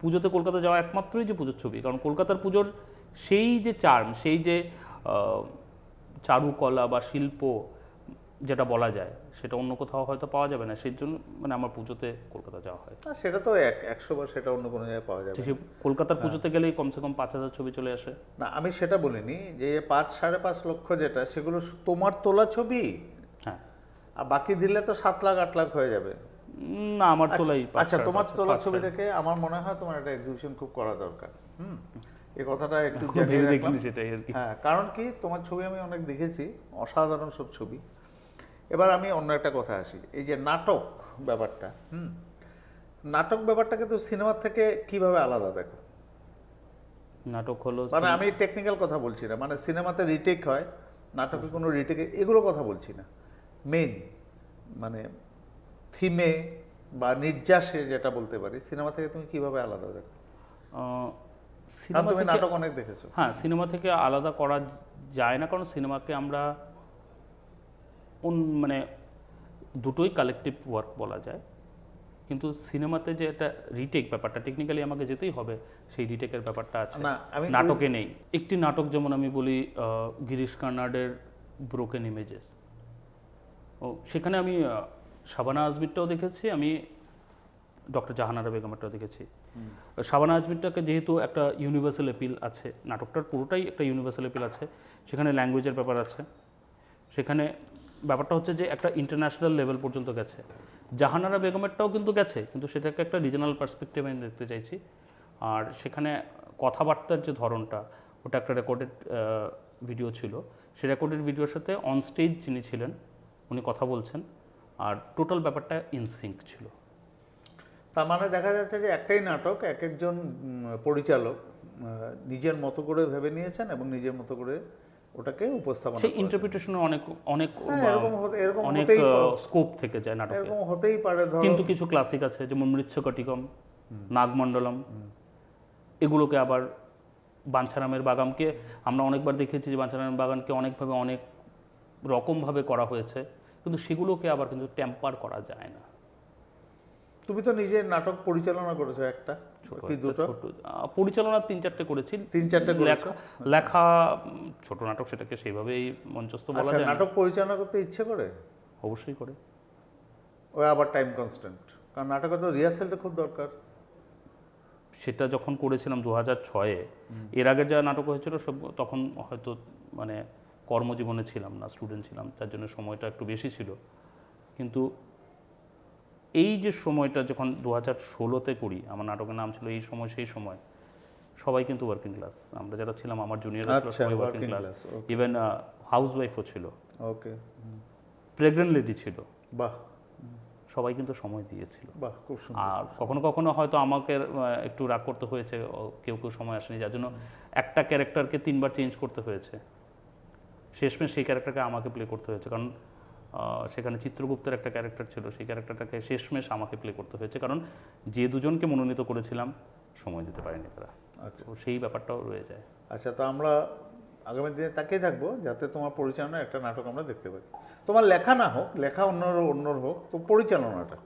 পুজোতে কলকাতা যাওয়া একমাত্রই যে পুজোর ছবি, কারণ কলকাতার পুজোর সেই যে চার্ম, সেই যে চারুকলা বা শিল্প যেটা বলা যায়, সেটা অন্য কোথাও হয়তো পাওয়া যাবে না। সেই জন্য মানে আমার পুজোতে কলকাতা যাওয়া হয়। সেটা তো 100 বার, সেটা অন্য কোনো জায়গায় পাওয়া যাবে না। সে কলকাতার পুজোতে গেলেই কমসে কম 5,000 ছবি চলে আসে। না, আমি সেটা বলিনি, যে 5-5.5 লক্ষ যেটা, সেগুলো তোমার তোলা ছবি। হ্যাঁ, আর বাকি দিলে তো 7 লাখ 8 লাখ হয়ে যাবে। না, আমার তোলাই। আচ্ছা, তোমার তোলা ছবি দেখে আমার মনে হয় তোমার একটা এক্সিবিশন খুব করা দরকার। এই কথাটা একটু জানিয়ে রাখলাম। সেটাই আর কি। হ্যাঁ, কারণ কি, তোমার ছবি আমি অনেক দেখেছি, অসাধারণ সব ছবি। এবার আমি অন্য একটা কথা আসি, এই যে নাটক ব্যাপারটা, নাটক ব্যাপারটাকে তো সিনেমার থেকে কিভাবে আলাদা দেখো? নাটক হলো মানে আমি টেকনিক্যাল কথা বলছি না, মানে সিনেমাতে রিটেক হয়, নাটকে কোনো রিটেকে এগুলো কথা বলছি না, মেইন মানে থিমে বা নির্যাসে যেটা বলতে পারি, সিনেমা থেকে তুমি কিভাবে আলাদা দেখো? কারণ সিনেমা তুমি থেকে, নাটক অনেক দেখেছো। হ্যাঁ সিনেমা থেকে আলাদা করা যায় না, কারণ সিনেমাকে আমরা মানে দুটোই কালেকটিভ ওয়ার্ক বলা যায়। কিন্তু সিনেমাতে যে একটা রিটেক ব্যাপারটা, টেকনিক্যালি আমাকে যেতেই হবে, সেই রিটেকের ব্যাপারটা আছে, না আমি নাটকে নেই। একটি নাটক যেমন আমি বলি গিরিশ কার্নাডের ব্রোকেন ইমেজেস, ও সেখানে আমি শাবানা আজমিরটাও দেখেছি, আমি ডক্টর জাহানারা বেগমেরটাও দেখেছি। শাবানা আজমিরটাকে যেহেতু একটা ইউনিভার্সাল অ্যাপিল আছে, নাটকটার পুরোটাই একটা ইউনিভার্সাল অ্যাপিল আছে, সেখানে ল্যাঙ্গুয়েজের ব্যাপার আছে, সেখানে ব্যাপারটা হচ্ছে যে একটা ইন্টারন্যাশনাল লেভেল পর্যন্ত গেছে। জাহানারা বেগমেরটাও কিন্তু গেছে, কিন্তু সেটাকে একটা রিজনাল পার্সপেক্টিভে আমি দেখতে চাইছি। আর সেখানে কথাবার্তার যে ধরনটা, ওটা একটা রেকর্ডেড ভিডিও ছিল, সেই রেকর্ডেড ভিডিওর সাথে অন স্টেজ যিনি ছিলেন উনি কথা বলছেন, আর টোটাল ব্যাপারটা ইনসিঙ্ক ছিল। তার মানে দেখা যাচ্ছে যে একটাই নাটক, এক একজন পরিচালক নিজের মতো করে ভেবে নিয়েছেন এবং নিজের মতো করে ওটাকে উপস্থাপনা সেই করেছেন। ইন্টারপ্রিটেশনে অনেক অনেক এরকম অনেক হতেই স্কোপ থেকে যায় নাটকে। এরকম হতেই পারে, ধরো কিন্তু কিছু ক্লাসিক আছে যেমন মৃচ্ছকটিকম, নাগমণ্ডলম, এগুলোকে আবার বাঞ্ছারামের বাগানকে আমরা অনেকবার দেখেছি যে বাঞ্ছারামের বাগানকে অনেকভাবে অনেক রকমভাবে করা হয়েছে, কিন্তু সেগুলোকে আবার কিন্তু টেম্পার করা যায় না। তুমি তো নিজে নাটক পরিচালনা করেছো একটা কি দুটো? পরিচালনা 3-4টে করেছি, 3-4টে করেছো। লেখা ছোট নাটক, সেটাকে সেইভাবেই মঞ্চস্থ বলা আচ্ছা, যায় না। নাটক পরিচালনা করতে ইচ্ছে করে? অবশ্যই করে। ওই আবার টাইম কনস্ট্যান্ট, কারণ নাটকে তো রিহার্সালটা খুব দরকার। সেটা যখন করেছিলাম 2006-এ, এর আগের যা নাটক হয়েছিল সব তখন হয়তো মানে কর্মজীবনে ছিলাম না, স্টুডেন্ট ছিলাম, তার জন্য সময়টা একটু বেশি ছিল। কিন্তু এই যে সময়টা যখন 2016-তে করি, আমার নাটকের নাম ছিল এই সময় সেই সময়, সবাই কিন্তু ওয়ার্কিং ক্লাস, আমরা যারা ছিলাম, আমার জুনিয়ররা ছিল আচ্ছা, সবাই ওয়ার্কিং ক্লাস, ইভেন হাউস ওয়াইফও ছিল, ওকে, প্রেগনেন্ট লেডি ছিল, বাহ সবাই কিন্তু সময় দিয়েছিল। বাহ, খুব সুন্দর। আর কখনো কখনো হয়তো আমাকে একটু রাগ করতে হয়েছে, কেউ কেউ সময় আসেনি, যার জন্য একটা ক্যারেক্টারকে 3বার চেঞ্জ করতে হয়েছে, শেষমেশ সেই ক্যারেক্টারকে আমাকে প্লে করতে হয়েছে, কারণ সেখানে চিত্রগুপ্তের একটা ক্যারেক্টার ছিল, সেই ক্যারেক্টারটাকে শেষমেশ আমাকে প্লে করতে হয়েছে, কারণ যে দুজনকে মনোনীত করেছিলাম সময় দিতে পারেনি তারা। আচ্ছা, তো সেই ব্যাপারটাও রয়ে যায়। আচ্ছা, তো আমরা আগামী দিনে তাকিয়ে থাকবো যাতে তোমার পরিচালনার একটা নাটক আমরা দেখতে পাই। তোমার লেখা না হোক, লেখা অন্যর হোক, তো পরিচালনাটা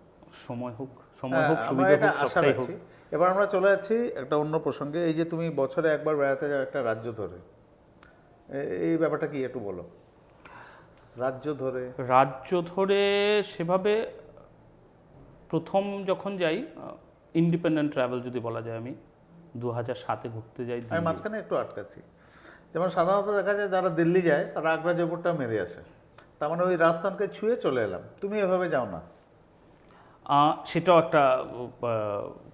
সময় হোক, হ্যাঁ, আমরা সুবিধা এটা হোক, আশা সবটাই হোক। রাখছি। এবার আমরা চলে যাচ্ছি একটা অন্য প্রসঙ্গে। এই যে তুমি বছরে একবার বেড়াতে যাও একটা রাজ্য ধরে, এই ব্যাপারটা কি একটু বলো। রাজ্য ধরে সেভাবে প্রথম যখন যাই, ইন্ডিপেন্ডেন্ট ট্রাভেল যদি বলা যায়, আমি 2007-এ ঘুরতে যাই। আমি মাঝখানে একটু আটকাচ্ছি, যেমন সাধারণত দেখা যায় যারা দিল্লি যায় তারা আগ্রা জয়পুরটা মেরে আসে, তার মানে ওই রাজস্থানকে ছুঁয়ে চলে এলাম, তুমি এভাবে যাও না? সেটাও একটা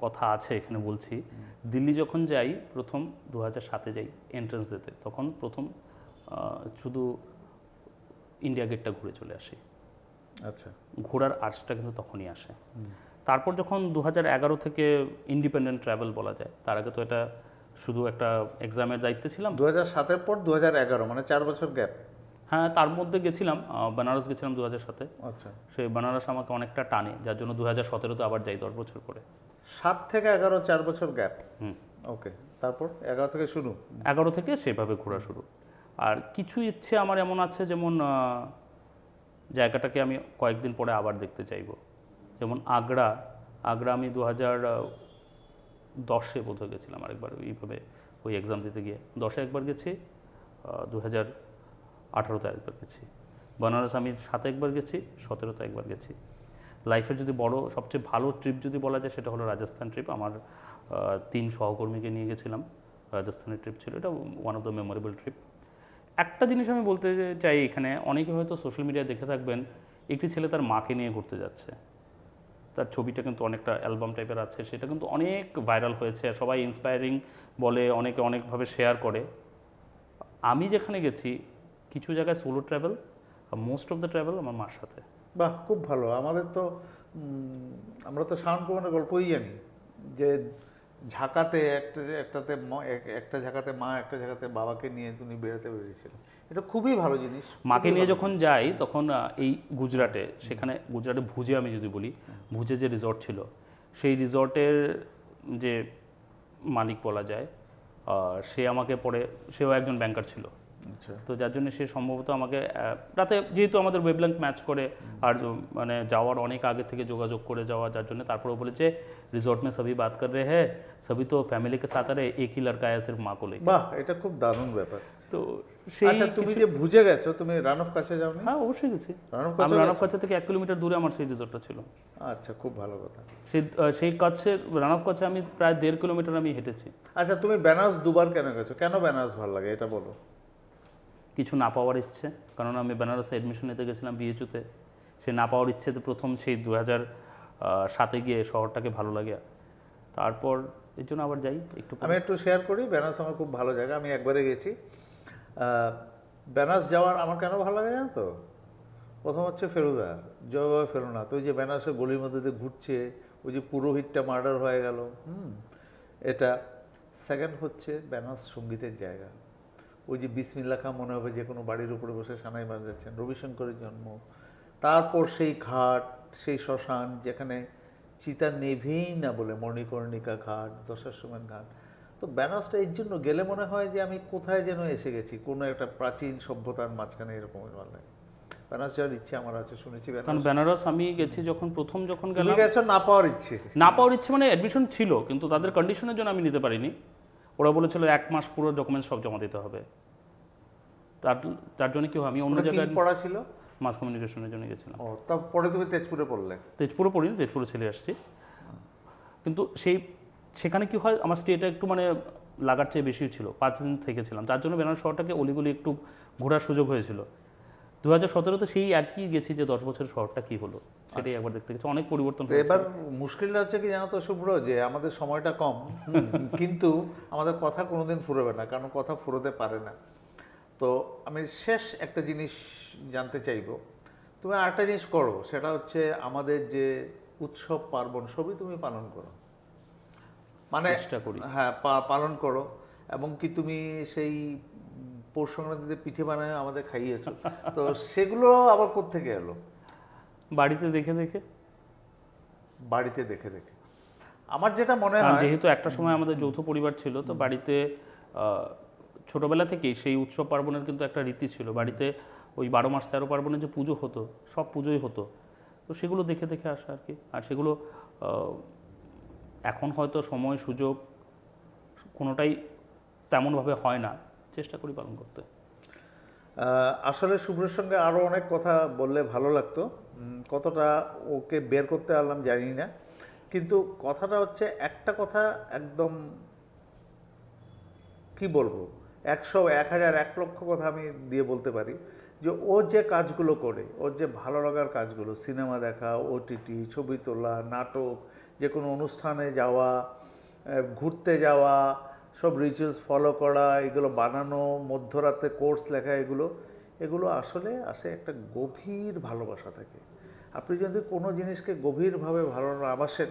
কথা আছে এখানে বলছি। দিল্লি যখন যাই প্রথম 2007-এ যাই এন্ট্রান্স দিতে, তখন প্রথম শুধু ইন্ডিয়া গেটটা ঘুরে চলে আসি। আচ্ছা, ঘোরার আর্টসটা কিন্তু তখনই আসে। তারপর যখন 2011 থেকে ইন্ডিপেন্ডেন্ট ট্রাভেল বলা যায়, তার আগে তো এটা শুধু একটা এক্সামের দায়িত্বে ছিলাম। 2007-এর পর 2011, মানে 4 বছর গ্যাপ। হ্যাঁ, তার মধ্যে গেছিলাম, বেনারস গেছিলাম 2007-এ। আচ্ছা, সেই বেনারস আমাকে অনেকটা টানে, যার জন্য 2017-তে আবার যাই 10 বছর পরে। 7 থেকে 11, 4 বছর গ্যাপ। ওকে, তারপর 11 থেকে শুরু। 11 থেকে সেভাবে ঘোরা শুরু। আর কিছু ইচ্ছে আমার এমন আছে, যেমন জায়গাটাকে আমি কয়েকদিন পরে আবার দেখতে চাইবো, যেমন আগ্রা আমি 2010-এ বোধহয় গেছিলাম আরেকবার, এইভাবে ওই এক্সাম দিতে গিয়ে। 10-এ একবার গেছি, 2018-তে একবার গেছি। বেনারস আমি 7-এ একবার গেছি, 17-তে একবার গেছি। লাইফের যদি বড় সবচেয়ে ভালো ট্রিপ যদি বলা যায়, সেটা হলো রাজস্থান ট্রিপ। আমার 3 সহকর্মীকে নিয়ে গেছিলাম, রাজস্থানের ট্রিপ ছিল, এটা one of the memorable trip. একটা জিনিস আমি বলতে চাই এখানে, অনেকে হয়তো সোশ্যাল মিডিয়ায় দেখে থাকবেন, একটি ছেলে তার মাকে নিয়ে ঘুরতে যাচ্ছে, তার ছবিটা কিন্তু অনেকটা অ্যালবাম টাইপের আছে, সেটা কিন্তু অনেক ভাইরাল হয়েছে, সবাই ইন্সপায়ারিং বলে, অনেকে অনেকভাবে শেয়ার করে। আমি যেখানে গেছি কিছু জায়গায় solo travel, most of the travel আমার মার সাথে। বাহ, খুব ভালো। আমাদের তো আমরা তো শাওন কুমারের গল্পই জানি যে ঝাঁকাতে একটা ঝাঁকাতে মা, একটা ঝাঁকাতে বাবাকে নিয়ে তুমি বেরোতে বেরিয়েছিলে। এটা খুবই ভালো জিনিস। মাকে নিয়ে যখন যাই তখন এই গুজরাটে, সেখানে গুজরাটে ভুজে আমি যদি বলি, ভুজে যে রিসর্ট ছিল, সেই রিসর্টের যে মালিক বলা যায়, সে আমাকে পরে, সেও একজন ব্যাংকার ছিল। আচ্ছা, তো যার জন্য সে সম্ভবত আমাকে রাতে, যেহেতু আমাদের ওয়েবলেন্থ ম্যাচ করে আর মানে যাওয়ার অনেক আগে থেকে যোগাযোগ করে যাওয়া, যার জন্য তারপরে বলেছে রিসর্ট মে সবই বাত কর রে হ্যাঁ, সবই তো ফ্যামিলি কে সাথ আরে, এক হি লড়কা হ্যায় সির্ফ মা কো লেকে। বাহ, এটা খুব দারুণ ব্যাপার। তো সেই আচ্ছা, তুমি যে ভুজে গেছো, তুমি রান অফ কাছে যাওনি? হ্যাঁ অবশ্যই গেছি। রান অফ আমি কাছে? রান অফ কাছে থেকে 1 কিলোমিটার দূরে আমার সেই রিসর্টটা ছিল। আচ্ছা, খুব ভালো কথা। সেই কাছে, রান অফ কাছে আমি প্রায় 1.5 কিলোমিটার আমি হেঁটেছি। আচ্ছা, তুমি বেনারস দুবার কেন গেছো? কেন বেনারস ভালো লাগে এটা বলো। কিছু না পাওয়ার ইচ্ছে, কারণ আমি বেনারসে অ্যাডমিশন নিতে গেছিলাম বিএচুতে, সে না পাওয়ার ইচ্ছেতে প্রথম সেই 2007-এ গিয়ে শহরটাকে ভালো লাগে, তারপর এর জন্য আবার যাই একটু। আমি একটু শেয়ার করি, বেনারস আমার খুব ভালো জায়গা, আমি একবারে গেছি। বেনারস যাওয়ার আমার কেন ভালো লাগে জানো তো? প্রথম হচ্ছে ফেলুদা, জয়বাবা ফেলুনা, তো ওই যে বেনারসের গলির মধ্যে দিয়ে ঘুরছে, ওই যে পুরোহিতটা মার্ডার হয়ে গেল, এটা। সেকেন্ড হচ্ছে বেনারস সঙ্গীতের জায়গা। ওই যে বিসমিল্লাহ খান মনে হবে যে কোনো বাড়ির উপরে বসে সানাই বাজাচ্ছেন, রবিশঙ্করের জন্ম। তারপর সেই ঘাট, সেই শ্মশান যেখানে চিতা নেভেই না বলে, মণিকর্ণিকা ঘাট, দশাশ্বমেধ ঘাট। তো বেনারসটা এর জন্য গেলে মনে হয় যে আমি কোথায় যেন এসে গেছি, কোনো একটা প্রাচীন সভ্যতার মাঝখানে, এরকম ভালো লাগে। বেনারস যাওয়ার ইচ্ছে আমার আছে, শুনেছি। কারণ বেনারস আমি গেছি প্রথম যখন তুমি গেলাম, গেছো না পাওয়ার ইচ্ছে? না পাওয়ার ইচ্ছে মানে অ্যাডমিশন ছিল, কিন্তু তাদের কন্ডিশনের জন্য আমি নিতে পারিনি। ওরা বলেছিল 1 মাস পুরো ডকুমেন্টস সব জমা দিতে হবে। তার জন্য কি আমি অন্য ওটা কি জায়গায় পড়া ছিল? মাস কমিউনিকেশনের জন্য গেছিলাম। ও, তারপরে তুমি তেজপুরে পড়লে? তেজপুরে পড়িনি, তেজপুরে চলে আসছি। কিন্তু সেখানে কি হয়, আমার স্টেটা একটু মানে লাগার চেয়ে বেশি ছিল, 5 দিন থেকেছিলাম, তার জন্য বেনারস শহরটাকে অলিগলি একটু ঘোরার সুযোগ হয়েছিল। 2017-তে সেই একই গেছি যে 10 বছরের শহরটা কি হলো সেটাই একবার দেখতে গেছি, অনেক পরিবর্তন তো হয়েছে। এবার মুশকিলটা হচ্ছে কি জানো তো শুভ্র, যে আমাদের সময়টা কম, কিন্তু আমাদের কথা কোনোদিন ফুরোবে না, কারণ কথা ফুরোতে পারে না। তো আমি শেষ একটা জিনিস জানতে চাইবো, তুমি আরেকটা জিনিস করো, সেটা হচ্ছে আমাদের যে উৎসব পার্বণ সবই তুমি পালন করো, মানে চেষ্টা করি। হ্যাঁ, পালন করো। এবং কি তুমি সেই পৌষ সংক্রান্তিতে পিঠে বানায় আমাদের খাইয়েছো, তো সেগুলো আবার কোত্থেকে এলো? বাড়িতে দেখে দেখে। বাড়িতে দেখে দেখে। আমার যেটা মনে কারণ হয়, যেহেতু একটা সময় আমাদের যৌথ পরিবার ছিল, তো বাড়িতে ছোটবেলা থেকেই সেই উৎসব পার্বণের কিন্তু একটা রীতি ছিল। বাড়িতে ওই 12 মাস 13 পার্বণের যে পুজো হতো, সব পুজোই হতো, তো সেগুলো দেখে দেখে আসা আর কি। আর সেগুলো এখন হয়তো সময় সুযোগ কোনোটাই তেমনভাবে হয় না, চেষ্টা করি পালন করতে। আসলে শুভ্রের সঙ্গে আরও অনেক কথা বললে ভালো লাগতো, কতটা ওকে বের করতে পারলাম জানি না, কিন্তু কথাটা হচ্ছে একটা কথা একদম, কি বলবো, 100, 1000, 1 লক্ষ কথা আমি দিয়ে বলতে পারি, যে ও যে কাজগুলো করে, ওর যে ভালো লাগার কাজগুলো, সিনেমা দেখা, ওটিটি, ছবি তোলা, নাটক, যে কোনো অনুষ্ঠানে যাওয়া, ঘুরতে যাওয়া, সব রিচুয়ালস ফলো করা, এগুলো বানানো, মধ্যরাতে কোর্স লেখা, এগুলো আসলে আসে একটা গভীর ভালোবাসা থেকে। আপনি যদি কোনো জিনিসকে গভীরভাবে ভালো না বাসেন,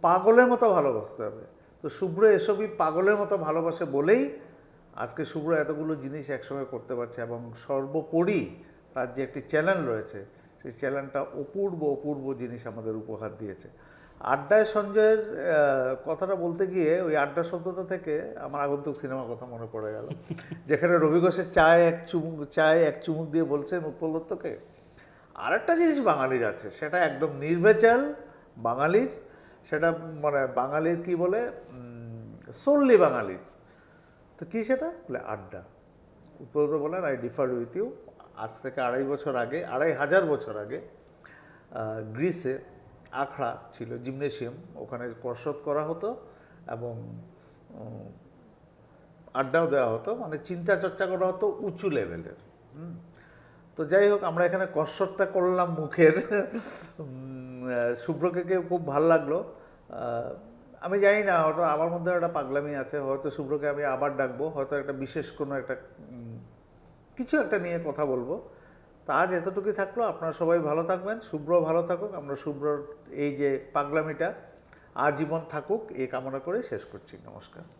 পাগলের মতো ভালোবাসতে হবে। তো শুভ্র এসবই পাগলের মতো ভালোবাসে বলেই আজকে শুভ্র এতগুলো জিনিস একসঙ্গে করতে পারছে, এবং সর্বোপরি তার যে একটি চ্যানেল রয়েছে, সেই চ্যানেলটা অপূর্ব জিনিস আমাদের উপহার দিয়েছে। আড্ডায় সঞ্জয়ের কথাটা বলতে গিয়ে ওই আড্ডা শব্দটা থেকে আমার আগন্তুক সিনেমার কথা মনে পড়ে গেল, যেখানে রবি ঘোষের চায় এক চুমুক দিয়ে বলছেন উৎপল দত্তকে, আর একটা জিনিস বাঙালির আছে, সেটা একদম নির্ভেজাল বাঙালির, সেটা মানে বাঙালির কি বলে, সোললি বাঙালির। তো কী সেটা বলে? আড্ডা। উৎপলদত্ত বলেন, আই ডিফার উইথ ইউ, আজ থেকে 2,500 বছর আগে গ্রিসে আখড়া ছিল, জিমনেশিয়াম, ওখানে কসরত করা হতো এবং আড্ডাও দেওয়া হতো, মানে চিন্তা চর্চা করা হতো উঁচু লেভেলের। তো যাই হোক, আমরা এখানে কসরতটা করলাম মুখের। শুভ্রকে খুব ভালো লাগলো। আমি জানি না, হয়তো আমার মধ্যে একটা পাগলামি আছে, হয়তো শুভ্রকে আমি আবার ডাকবো, হয়তো একটা বিশেষ কোনো একটা কিছু একটা নিয়ে কথা বলবো। তা আজ এতটুকুই থাকলো। আপনারা সবাই ভালো থাকবেন, শুভ্র ভালো থাকুক, আমরা শুভ্রর এই যে পাগলামিটা আজীবন থাকুক এই কামনা করে শেষ করছি। নমস্কার।